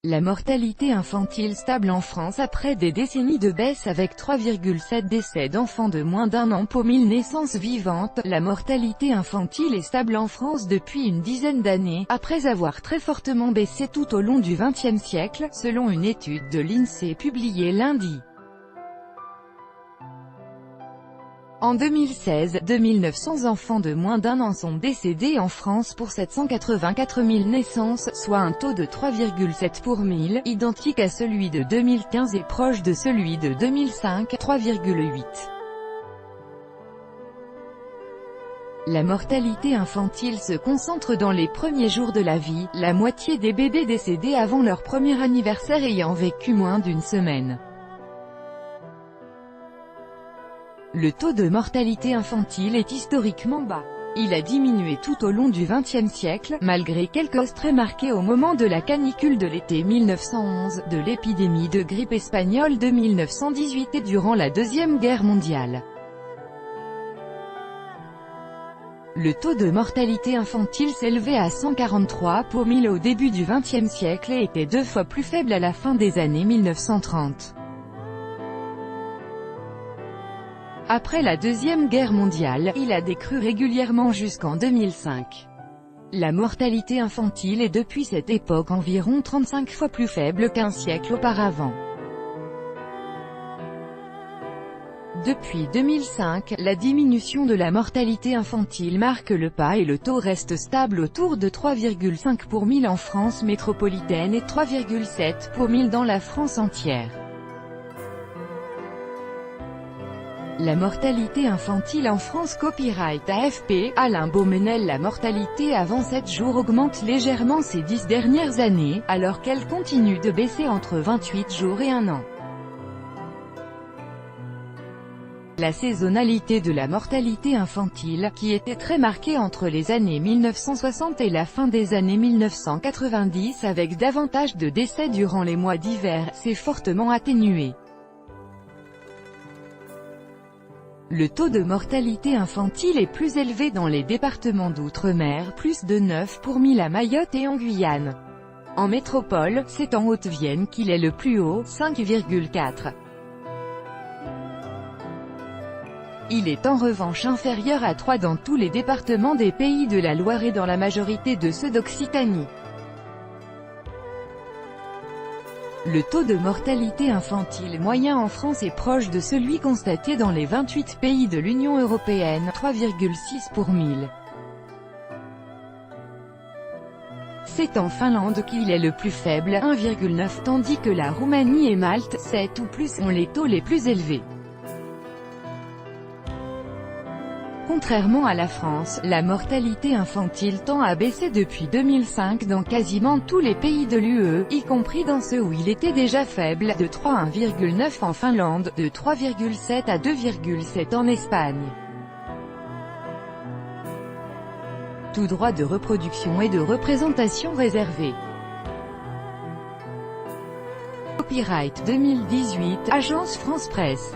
La mortalité infantile stable en France après des décennies de baisse avec 3,7 décès d'enfants de moins d'1 an pour 1000 naissances vivantes. La mortalité infantile est stable en France depuis une dizaine d'années, après avoir très fortement baissé tout au long du XXe siècle, selon une étude de l'INSEE publiée lundi. En 2016, 2900 enfants de moins d'1 an sont décédés en France pour 784 000 naissances, soit un taux de 3,7 pour 1000, identique à celui de 2015 et proche de celui de 2005, 3,8. La mortalité infantile se concentre dans les premiers jours de la vie, la moitié des bébés décédés avant leur premier anniversaire ayant vécu moins d'une semaine. Le taux de mortalité infantile est historiquement bas. Il a diminué tout au long du XXe siècle, malgré quelques hausses très marquées au moment de la canicule de l'été 1911, de l'épidémie de grippe espagnole de 1918 et durant la Deuxième Guerre mondiale. Le taux de mortalité infantile s'élevait à 143 pour 1000 au début du XXe siècle et était 2 fois plus faible à la fin des années 1930. Après la Deuxième Guerre mondiale, il a décru régulièrement jusqu'en 2005. La mortalité infantile est depuis cette époque environ 35 fois plus faible qu'un siècle auparavant. Depuis 2005, la diminution de la mortalité infantile marque le pas et le taux reste stable autour de 3,5 pour 1000 en France métropolitaine et 3,7 pour 1000 dans la France entière. La mortalité infantile en France. Copyright AFP, Alain Beaumenel. La mortalité avant 7 jours augmente légèrement ces 10 dernières années, alors qu'elle continue de baisser entre 28 jours et 1 an. La saisonnalité de la mortalité infantile, qui était très marquée entre les années 1960 et la fin des années 1990 avec davantage de décès durant les mois d'hiver, s'est fortement atténuée. Le taux de mortalité infantile est plus élevé dans les départements d'outre-mer, plus de 9 pour 1000 à Mayotte et en Guyane. En métropole, c'est en Haute-Vienne qu'il est le plus haut, 5,4. Il est en revanche inférieur à 3 dans tous les départements des Pays de la Loire et dans la majorité de ceux d'Occitanie. Le taux de mortalité infantile moyen en France est proche de celui constaté dans les 28 pays de l'Union européenne, 3,6 pour 1000. C'est en Finlande qu'il est le plus faible, 1,9, tandis que la Roumanie et Malte, 7 ou plus, ont les taux les plus élevés. Contrairement à la France, la mortalité infantile tend à baisser depuis 2005 dans quasiment tous les pays de l'UE, y compris dans ceux où il était déjà faible, de 3 à 1,9 en Finlande, de 3,7 à 2,7 en Espagne. Tout droit de reproduction et de représentation réservé. Copyright 2018, Agence France Presse.